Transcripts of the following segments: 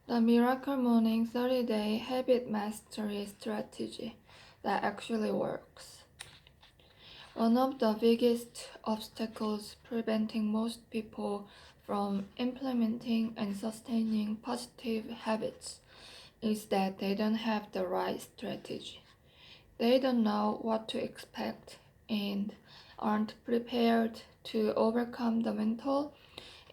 The Miracle Morning 30-Day Habit Mastery Strategy that actually works. One of the biggest obstacles preventing most people from implementing and sustaining positive habits is that they don't have the right strategy. They don't know what to expect and aren't prepared to overcome the mental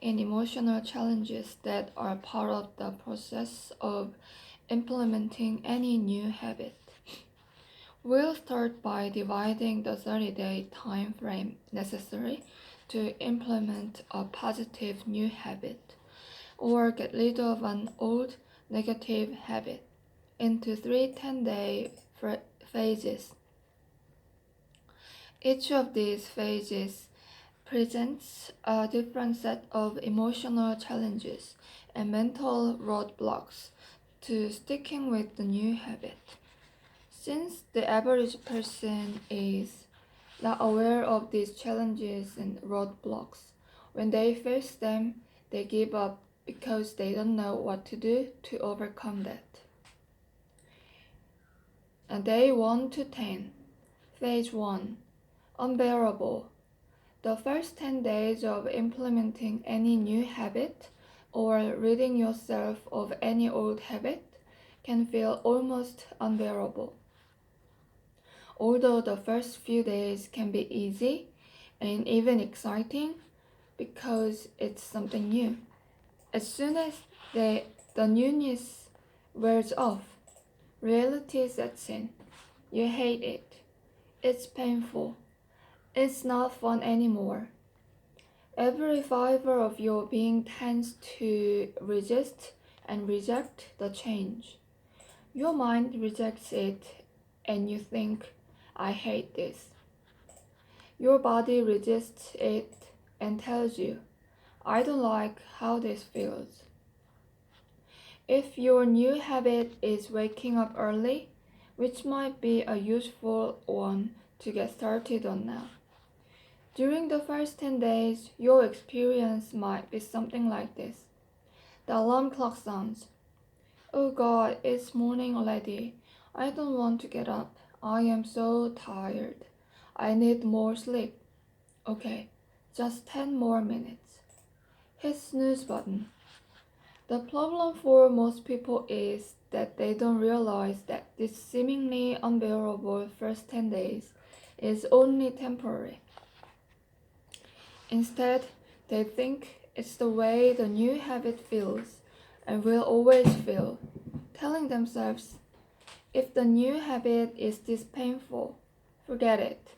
and emotional challenges that are part of the process of implementing any new habit. We'll start by dividing the 30-day time frame necessary to implement a positive new habit or get rid of an old negative habit into three 10-day phases. Each of these phases presents a different set of emotional challenges and mental roadblocks to sticking with the new habit. Since the average person is not aware of these challenges and roadblocks, when they face them, they give up because they don't know what to do to overcome that. And Day 1 to 10, Phase 1, Unbearable. The first 10 days of implementing any new habit or ridding yourself of any old habit can feel almost unbearable. Although the first few days can be easy and even exciting because it's something new, as soon as the newness wears off, reality sets in. You hate it. It's painful. It's not fun anymore. Every fiber of your being tends to resist and reject the change. Your mind rejects it and you think, I hate this. Your body resists it and tells you, I don't like how this feels. If your new habit is waking up early, which might be a useful one to get started on now, during the first 10 days, your experience might be something like this. The alarm clock sounds. Oh God, it's morning already. I don't want to get up. I am so tired. I need more sleep. Okay, just 10 more minutes. Hit snooze button. The problem for most people is that they don't realize that this seemingly unbearable first 10 days is only temporary. Instead, they think it's the way the new habit feels and will always feel, telling themselves, if the new habit is this painful, forget it.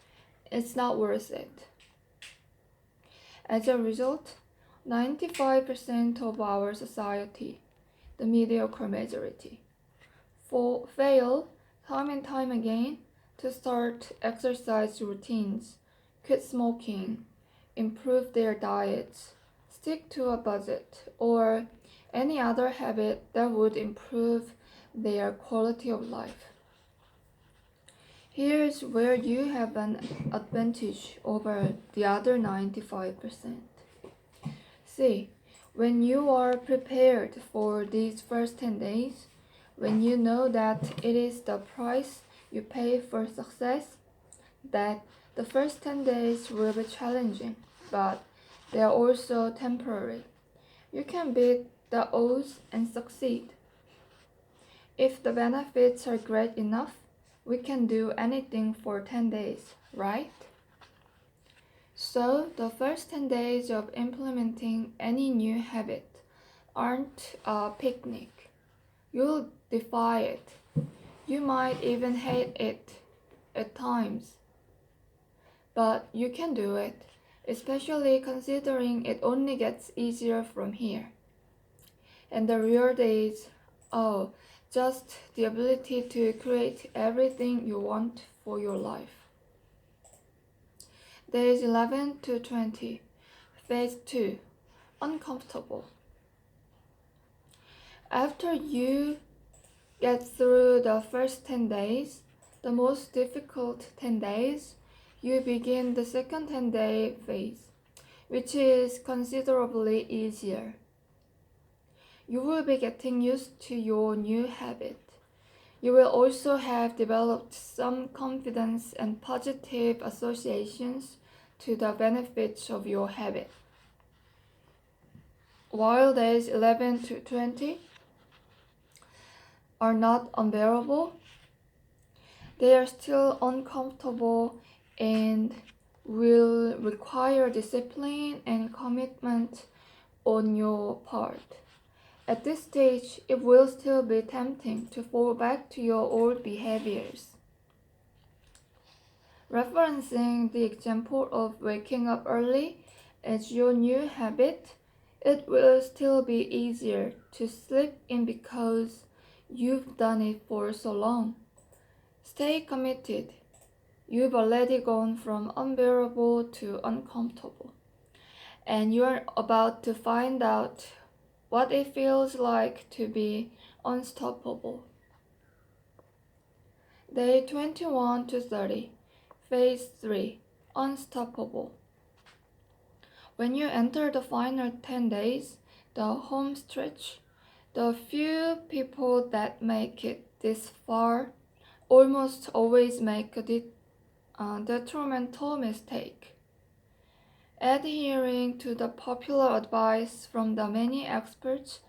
It's not worth it. As a result, 95% of our society, the mediocre majority, fail time and time again to start exercise routines, quit smoking, improve their diets, stick to a budget, or any other habit that would improve their quality of life. Here's where you have an advantage over the other 95%. See, when you are prepared for these first 10 days, when you know that it is the price you pay for success, that the first 10 days will be challenging, but they are also temporary. You can beat the odds and succeed. If the benefits are great enough, we can do anything for 10 days, right? So, the first 10 days of implementing any new habit aren't a picnic. You'll defy it. You might even hate it at times. But you can do it, especially considering it only gets easier from here. And the reward is, oh, just the ability to create everything you want for your life. Days 11 to 20, Phase 2, Uncomfortable. After you get through the first 10 days, the most difficult 10 days, you begin the second 10-day phase, which is considerably easier. you will be getting used to your new habit. You will also have developed some confidence and positive associations to the benefits of your habit. While days 11 to 20 are not unbearable, they are still uncomfortable and will require discipline and commitment on your part. At this stage, it will still be tempting to fall back to your old behaviors. Referencing the example of waking up early as your new habit, it will still be easier to slip in because you've done it for so long. Stay committed. You've already gone from unbearable to uncomfortable, and you're about to find out what it feels like to be unstoppable. Day 21 to 30, Phase 3, Unstoppable. When you enter the final 10 days, the home stretch, the few people that make it this far almost always make a detrimental mistake. Adhering to the popular advice from the many experts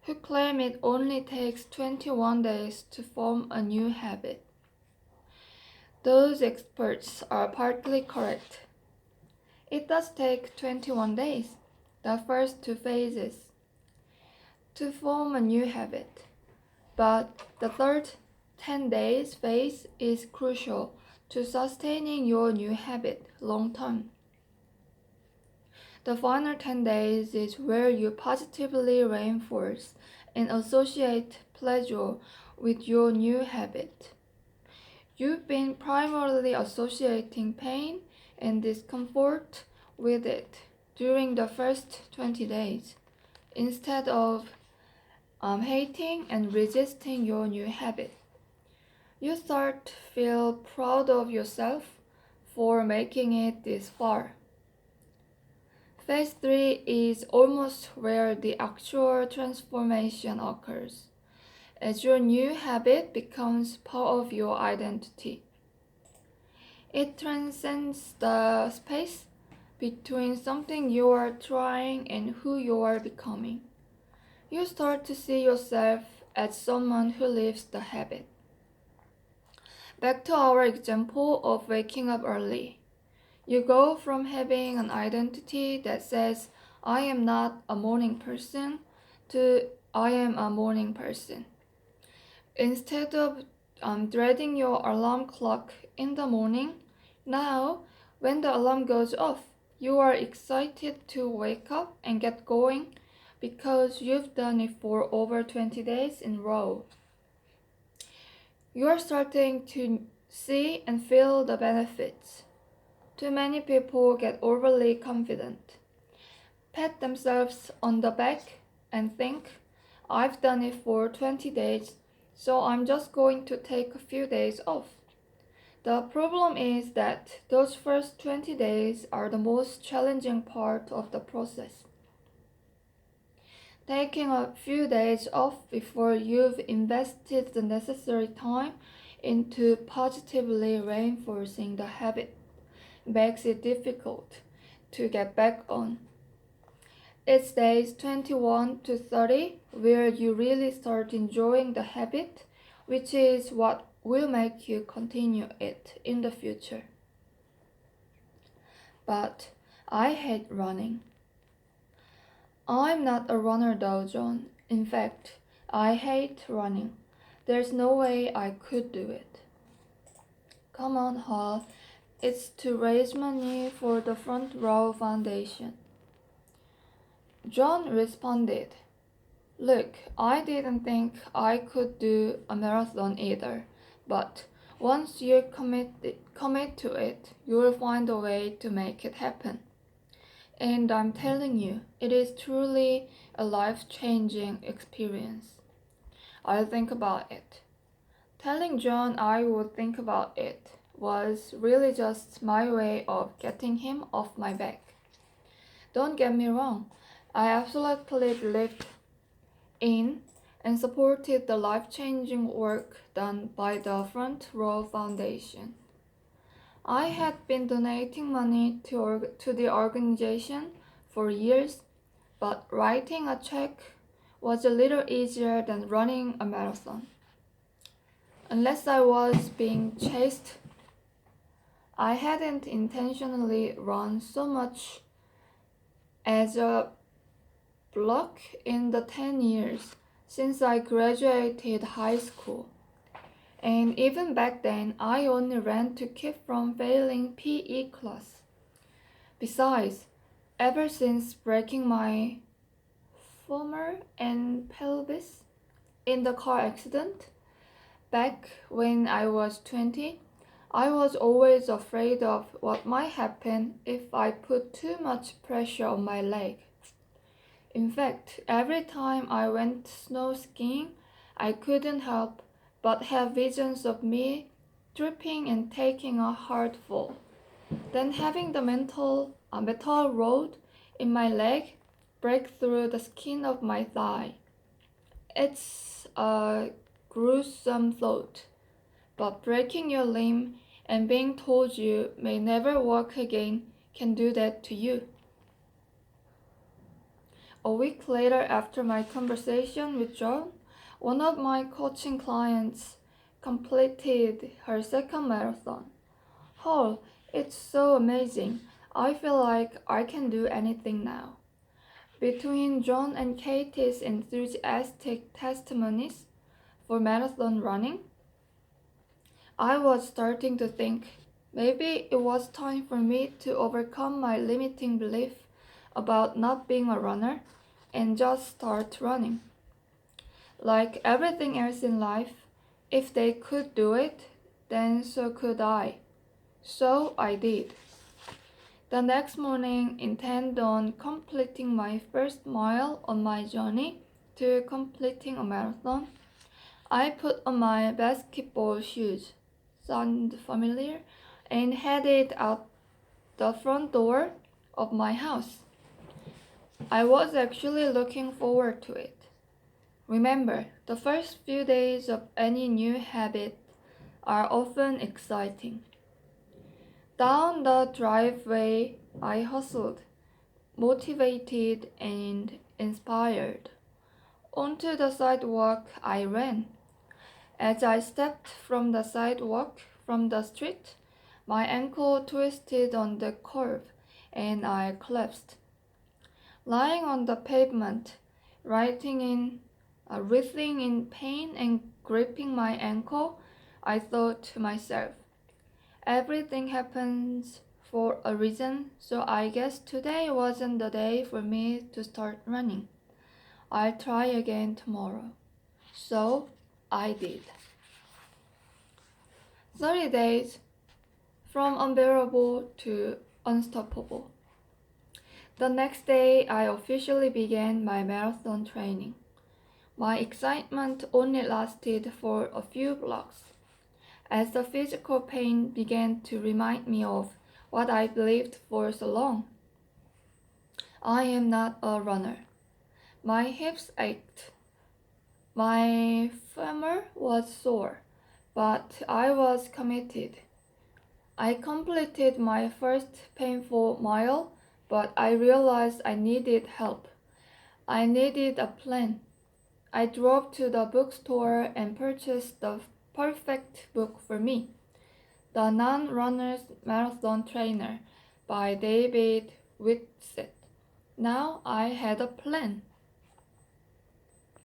who claim it only takes 21 days to form a new habit. Those experts are partly correct. It does take 21 days, the first two phases, to form a new habit, but the third 10 days phase is crucial to sustaining your new habit long term. The final 10 days is where you positively reinforce and associate pleasure with your new habit. You've been primarily associating pain and discomfort with it during the first 20 days, instead of hating and resisting your new habit. You start to feel proud of yourself for making it this far. Phase 3 is almost where the actual transformation occurs, as your new habit becomes part of your identity. It transcends the space between something you are trying and who you are becoming. You start to see yourself as someone who lives the habit. Back to our example of waking up early. You go from having an identity that says, I am not a morning person, to I am a morning person. Instead of dreading your alarm clock in the morning, now, when the alarm goes off, you are excited to wake up and get going because you've done it for over 20 days in a row. You are starting to see and feel the benefits. Too many people get overly confident, pat themselves on the back, and think, I've done it for 20 days, so I'm just going to take a few days off. The problem is that those first 20 days are the most challenging part of the process. Taking a few days off before you've invested the necessary time into positively reinforcing the habit makes it difficult to get back on. It's days 21 to 30 where you really start enjoying the habit, which is what will make you continue it in the future. But I hate running. I'm not a runner though, John. In fact, I hate running. There's no way I could do it. Come on, Hal. It's to raise money for the Front Row Foundation. John responded, Look, I didn't think I could do a marathon either, but once you commit to it, you will find a way to make it happen. And I'm telling you, it is truly a life-changing experience. I'll think about it. Telling John I would think about it was really just my way of getting him off my back. Don't get me wrong, I absolutely believed in and supported the life-changing work done by the Front Row Foundation. I had been donating money to the organization for years, but writing a check was a little easier than running a marathon. Unless I was being chased, I hadn't intentionally run so much as a block in the 10 years since I graduated high school. And even back then, I only ran to keep from failing PE class. Besides, ever since breaking my femur and pelvis in the car accident, back when I was 20, I was always afraid of what might happen if I put too much pressure on my leg. In fact, every time I went snow skiing, I couldn't help but have visions of me tripping and taking a hard fall, then having the metal rod in my leg break through the skin of my thigh. It's a gruesome thought, but breaking your limb and being told you may never walk again can do that to you. A week later, after my conversation with John, one of my coaching clients completed her second marathon. Oh, it's so amazing. I feel like I can do anything now. Between John and Katie's enthusiastic testimonies for marathon running, I was starting to think maybe it was time for me to overcome my limiting belief about not being a runner and just start running. Like everything else in life, if they could do it, then so could I. So I did. The next morning, intend on completing my first mile on my journey to completing a marathon. I put on my basketball shoes, sound familiar, and headed out the front door of my house. I was actually looking forward to it. Remember, the first few days of any new habit are often exciting. Down the driveway, I hustled, motivated and inspired. Onto the sidewalk, I ran. As I stepped from the sidewalk from the street, my ankle twisted on the curb and I collapsed. Lying on the pavement, writhing in pain and gripping my ankle, I thought to myself, everything happens for a reason, so I guess today wasn't the day for me to start running. I'll try again tomorrow. So I did. 30 days from unbearable to unstoppable. The next day, I officially began my marathon training. My excitement only lasted for a few blocks, as the physical pain began to remind me of what I believed for so long. I am not a runner. My hips ached. My femur was sore, but I was committed. I completed my first painful mile, but I realized I needed help. I needed a plan. I drove to the bookstore and purchased the perfect book for me, The Non-Runner's Marathon Trainer by David Whitsett. Now I had a plan.